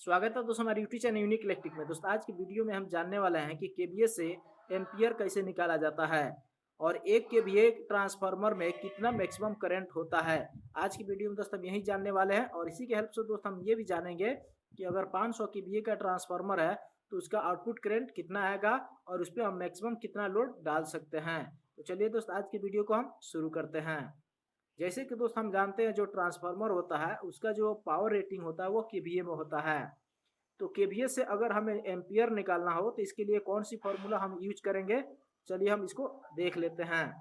स्वागत है दोस्तों हमारे यूट्यूब चैनल यूनिक इलेक्ट्रिक में। दोस्तों आज की वीडियो में हम जानने वाले हैं कि केवीए से एम्पियर कैसे निकाला जाता है और एक केवीए ट्रांसफार्मर में कितना मैक्सिमम करंट होता है। आज की वीडियो में दोस्तों हम यही जानने वाले हैं और इसी के हेल्प से दोस्तों हम ये भी जानेंगे कि अगर 500 केवीए का ट्रांसफार्मर है तो उसका आउटपुट करंट कितना आएगा और उस पर हम मैक्सिमम कितना लोड डाल सकते हैं। तो चलिए दोस्त आज की वीडियो को हम शुरू करते हैं। जैसे कि दोस्त हम जानते हैं जो ट्रांसफार्मर होता है उसका जो पावर रेटिंग होता है वो केवीए में होता है। तो केवीए से अगर हमें एम्पियर निकालना हो तो इसके लिए कौन सी फॉर्मूला हम यूज करेंगे, चलिए हम इसको देख लेते हैं।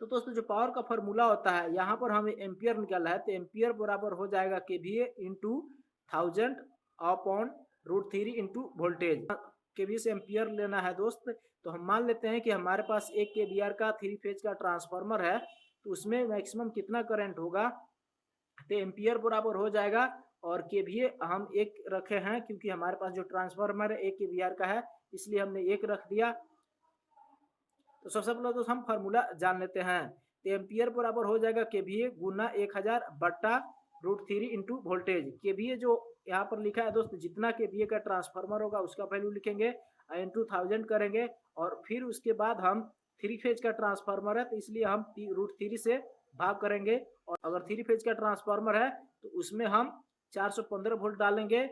तो दोस्तों जो पावर का फॉर्मूला होता है यहाँ पर हमें एम्पियर निकालना है तो एम्पियर बराबर हो जाएगा KVA into 1000 upon √3 into voltage. KVA से एम्पियर लेना है दोस्त, तो हम मान लेते हैं कि हमारे पास 1 केवीआर का 3 फेज का ट्रांसफार्मर है तो उसमें मैक्सिमम कितना करंट होगा तो एम्पियर बराबर हो जाएगा। और केवीए हम एक रखे हैं क्योंकि हमारे पास जो ट्रांसफार्मर है 1 केवीआर का है इसलिए हमने एक रख दिया। तो सबसे पहले तो हम फार्मूला जान लेते हैं। तो एम्पियर बराबर हो जाएगा केवीए गुना 1000 बट्टा √3 इंटू वोल्टेज। केवीए जो यहाँ पर लिखा है दोस्त जितना केवीए का ट्रांसफार्मर होगा उसका वैल्यू लिखेंगे इंटू 1000 करेंगे और फिर उसके बाद हम 3 फेज का ट्रांसफार्मर है तो इसलिए हम √3 से भाग करेंगे। और अगर 3 फेज का ट्रांसफार्मर है तो उसमें हम 415 वोल्ट डालेंगे।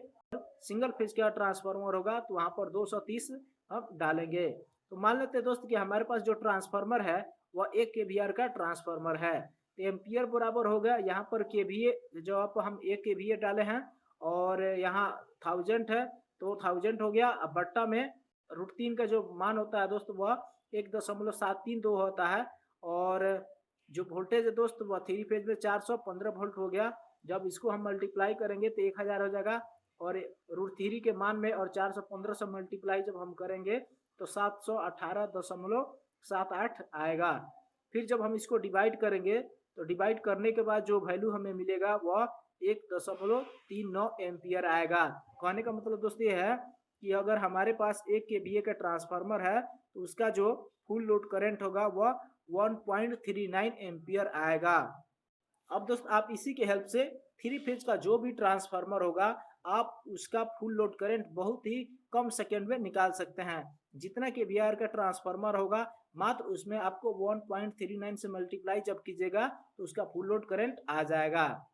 सिंगल फेज का ट्रांसफार्मर होगा तो वहां पर 230 हम डालेंगे। तो मान लेते हैं दोस्त कि हमारे पास जो ट्रांसफार्मर है वह 1 केवीआर का ट्रांसफार्मर है तो एम्पियर बराबर हो गया यहाँ पर केवीए जो आप हम 1 केवीए डाले हैं और यहाँ 1000 है तो 1000 हो गया। अब बट्टा में √3 का जो मान होता है दोस्त वह 1.732 होता है और जो वोल्टेज है दोस्त वह 3 फेज में 415 वोल्ट हो गया। जब इसको हम मल्टीप्लाई करेंगे तो 1000 हो जाएगा और √3 के मान में और 415 से मल्टीप्लाई जब हम करेंगे तो 718.78 आएगा। फिर जब हम इसको डिवाइड करेंगे तो डिवाइड करने के बाद जो वैल्यू हमें मिलेगा वह 1.39 एम्पियर आएगा। कहने का मतलब दोस्त ये है कि अगर हमारे पास 1 केवीए का ट्रांसफार्मर है तो उसका जो फुल लोड करंट होगा वह 1.39 एम्पियर आएगा। अब दोस्त आप इसी के हेल्प से 3 फेज का जो भी ट्रांसफार्मर होगा आप उसका फुल लोड करंट बहुत ही कम सेकेंड में निकाल सकते हैं। जितना केवीआर का ट्रांसफार्मर होगा मात्र उसमें आपको 1.39 से मल्टीप्लाई जब कीजिएगा तो उसका फुल लोड करंट आ जाएगा।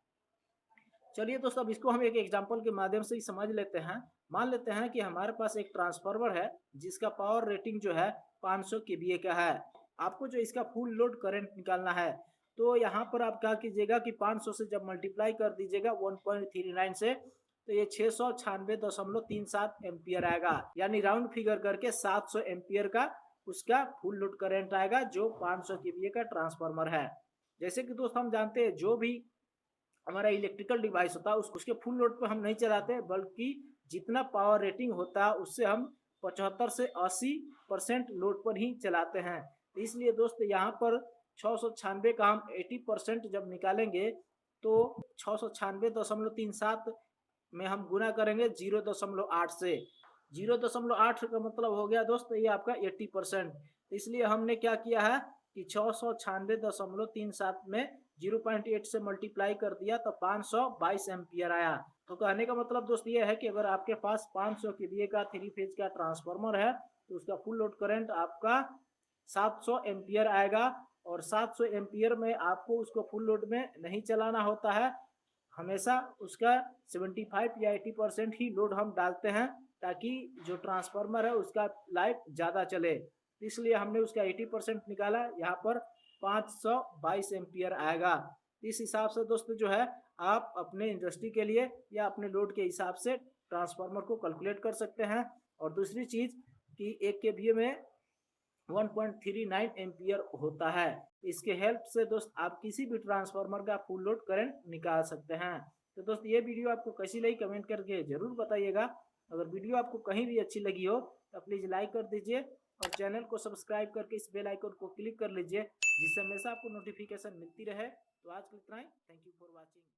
चलिए दोस्तों अब इसको हम एक एग्जांपल के माध्यम से ही समझ लेते हैं। मान लेते हैं कि हमारे पास एक ट्रांसफार्मर है जिसका पावर रेटिंग जो है 500 केवीए का है। आपको जो इसका फुल लोड करंट निकालना है तो यहाँ पर आप क्या कीजिएगा कि 500 से जब मल्टीप्लाई कर दीजिएगा 1.39 से तो ये 696.37 एम्पियर आएगा, यानी राउंड फिगर करके 700 एम्पियर का उसका फुल लोड करंट आएगा जो 500 केवीए का ट्रांसफार्मर है। जैसे कि दोस्त हम जानते हैं जो भी हमारा इलेक्ट्रिकल डिवाइस होता है उसके फुल लोड पर हम नहीं चलाते बल्कि जितना पावर रेटिंग होता है उससे हम 75 से 80% लोड पर ही चलाते हैं। तो इसलिए दोस्त यहाँ पर 696 का हम 80% जब निकालेंगे तो 696.37 में हम गुना करेंगे 0.8 से। 0.8 का मतलब हो गया दोस्त ये आपका 80%। इसलिए हमने क्या किया है कि 696.37 में 0.8 से मल्टीप्लाई कर दिया तो 522 एम्पियर आया। तो कहने का मतलब दोस्त ये है कि अगर आपके पास 500 केवीए का 3 फेज का ट्रांसफार्मर है तो उसका फुल लोड करंट आपका 700 एम्पियर आएगा और 700 एम्पियर में आपको उसको फुल लोड में नहीं चलाना होता है। हमेशा उसका 75 या 80% ही लोड हम डालते हैं ताकि जो ट्रांसफार्मर है उसका लाइफ ज़्यादा चले। इसलिए हमने उसका 80% निकाला, यहाँ पर 522 एम्पियर आएगा। इस हिसाब से दोस्तों जो है आप अपने इंडस्ट्री के लिए या अपने लोड के हिसाब से ट्रांसफार्मर को कैलकुलेट कर सकते हैं। और दूसरी चीज़ कि 1 केवीए में 1.39 एम्पियर होता है। इसके हेल्प से दोस्त आप किसी भी ट्रांसफार्मर का फुल लोड करंट निकाल सकते हैं। तो दोस्त ये वीडियो आपको कैसी लगी कमेंट करके जरूर बताइएगा। अगर वीडियो आपको कहीं भी अच्छी लगी हो तो प्लीज़ लाइक कर दीजिए और चैनल को सब्सक्राइब करके इस बेल आइकन को क्लिक कर लीजिए जिससे हमेशा आपको नोटिफिकेशन मिलती रहे। तो आज के लिए इतना ही। Thank you for watching.